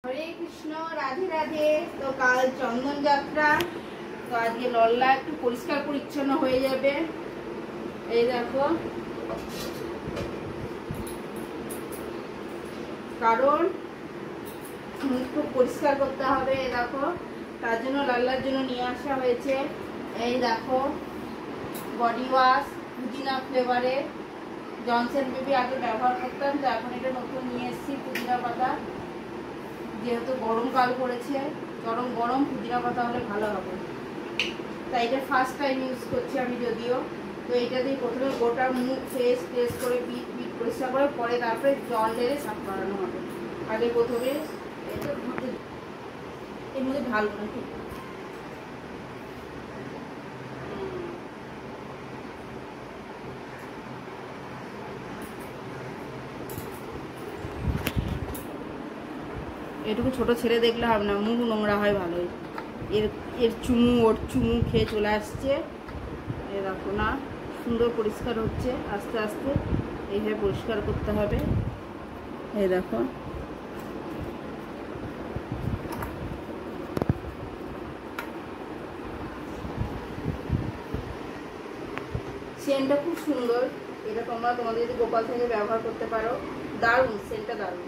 হরে কৃষ্ণ, রাধে রাধে। তো কাল চন্দন যাত্রা, তো আজকে লল্লা একটু পরিষ্কার পরিচ্ছন্ন হয়ে যাবে। এই দেখো, কারণ খুব পরিষ্কার করতে হবে। এই দেখো, তার জন্য লাল্লার জন্য নিয়ে আসা হয়েছে। এই দেখো, বডি ওয়াশ পুদিনা ফ্লেভারের। জনসন বেবি আগে ব্যবহার করতাম, তো এখন এটা নতুন নিয়ে এসেছি পুদিনা পাতা। যেহেতু গরমকাল পড়েছে, গরম পুদিনা পাতা হলে ভালো হবে, তাই এটা ফার্স্ট টাইম ইউজ করছি আমি যদিও। তো এটা দিয়ে প্রথমে গোটা মুখ ফেস টেস্ট করে পিঠ পরিষ্কার করে পরে তারপরে জল ঢেলে সাফ করানো হবে। আগে প্রথমে এর মধ্যে ঢালবো নাকি, এটুকু ছোট ছেড়ে দেখলে হবে না, মুখ নোংরা হয় ভালোই। এর চুমু ওর চুমু খেয়ে চলে আসছে। এ দেখো না, সুন্দর পরিষ্কার হচ্ছে আস্তে আস্তে। এইভাবে পরিষ্কার করতে হবে। এই দেখো, সেন্টটা খুব সুন্দর। এটা তোমরা তোমাদের যদি গোপাল থেকে ব্যবহার করতে পারো, দারুণ সেন্টটা, দারুণ।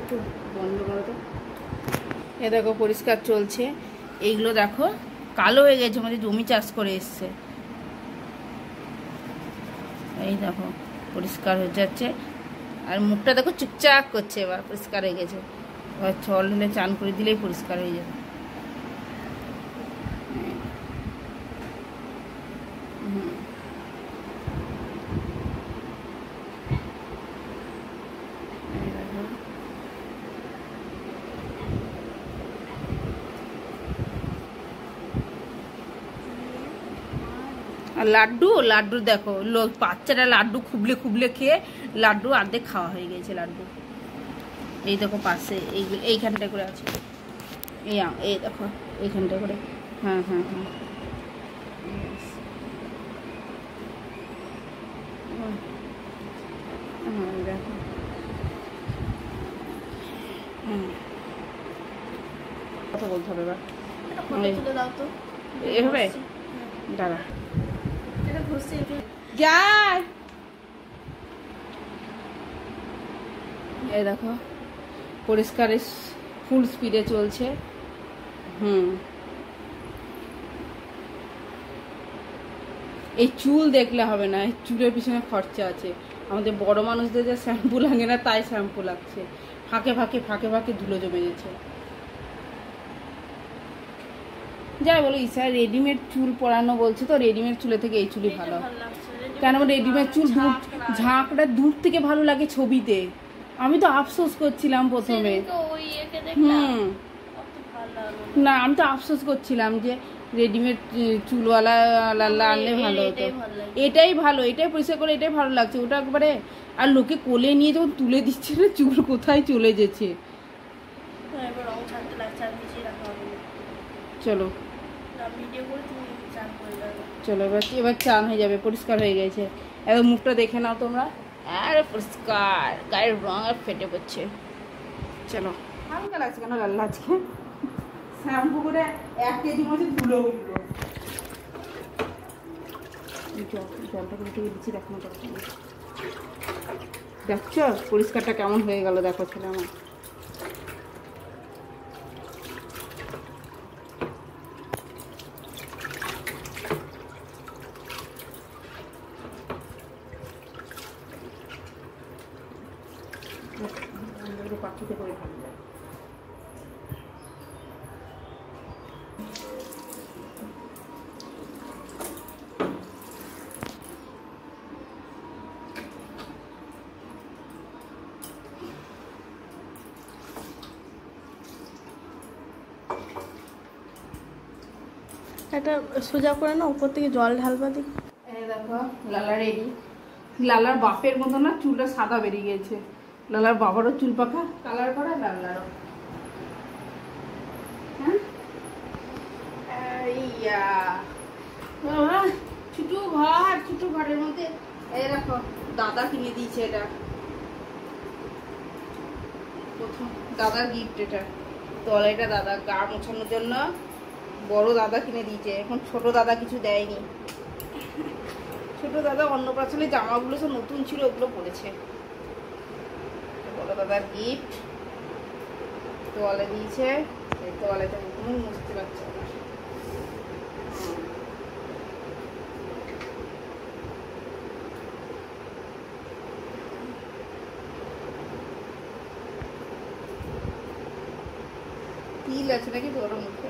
একটু বন্ধ করো তো। এ দেখো পরিষ্কার চলছে। এইগুলো দেখো কালো হয়ে গেছে, মানে জমি চাষ করে এসছে। এই দেখো পরিষ্কার হয়ে যাচ্ছে, আর মুখটা দেখো চুপচাপ করছে। এবার পরিষ্কার হয়ে গেছে। এবার জল ঢেলে চান করে দিলেই পরিষ্কার হয়ে যাবে। আর লাড্ডু দেখো, বাচ্চাটা লাড্ডু খুবলে খুবলে খেয়ে লাড্ডু অর্ধেক খাওয়া হয়ে গেছে লাড্ডু। এই দেখো পাশে এইখানটা করে আছে, এই দেখো এইখানটা করে। হ্যাঁ হ্যাঁ হ্যাঁ, দেখো কথা বলতে হবে এবার। এভাবে দাঁড়া যাই। এই দেখো পরিষ্কার ফুল স্পিডে চলছে। এই চুল দেখলে হবে না, এই চুলের পিছনে খরচা আছে। আমাদের বড় মানুষদের যে শ্যাম্পু লাগে না, তাই শ্যাম্পু লাগছে। ফাঁকে ফাঁকে ফাঁকে ফাঁকে ধুলো জমে গেছে। যাই বলো, ঈশা রেডিমেড চুল পরানো বলছে, তো রেডিমেড চুলে থেকে এই চুলই ভালো। কেন রেডিমেড চুল ঝাঁকটা দূর থেকে ভালো লাগে ছবিতে। আমি তো আফসোস করছিলাম প্রথমে। না, আমি তো আফসোস করছিলাম যে রেডিমেড চুলওয়ালা লাল্লা আনলে ভালো হতো। এটাই ভালো, এটাই পরিষ্কার করে, এটাই ভালো লাগছে। ওটা একবারে, আর লোকে কোলে নিয়ে যখন তুলে দিচ্ছে না, চুল কোথায় চলে যেছে। চলো চলো, এবার চান হয়ে যাবে, পরিষ্কার হয়ে গেছে। এবার মুখটা দেখে নাও তোমরা। আরে পরিষ্কার, গায়ের রং আর ফেটে পড়ছে। চলো, হালকা লাগছে কেন লাল্লা আজকে? শ্যাম্পু করে 1 কেজি মতো ধুলো উঠলো। জলটা করে দিচ্ছি, দেখো না দেখছো পরিষ্কারটা কেমন হয়ে গেল? দেখো ছেলে আমার। পাখিতে করে ভালো যায়। এটা সোজা করে না, উপর থেকে জল ঢালবা দিক। এই দেখো লালা রেডি। লালার বাপের মতো না চুলটা সাদা বেরিয়ে গেছে। লালার বাবারও চুল পাকা কালার করা, লালারও। হ্যাঁ ছোটো ঘর, ছোটো ঘরের মধ্যে এই দেখো দাদা কিনে দিয়েছে এটা, প্রথম দাদার গিফট এটা। তলাইটা দাদা গা মোছানোর জন্য বড় দাদা কিনে দিয়েছে। এখন ছোট দাদা কিছু দেয়নি। ছোট দাদা অন্নপ্রাশনের জামাগুলো সব নতুন ছিল, ওগুলো পরেছে। বড় দাদার গিফট তোয়ালে দিয়েছে। এই তোয়ালেটা মুছতে পারছে না। তিল আছে নাকি বড় মুখে?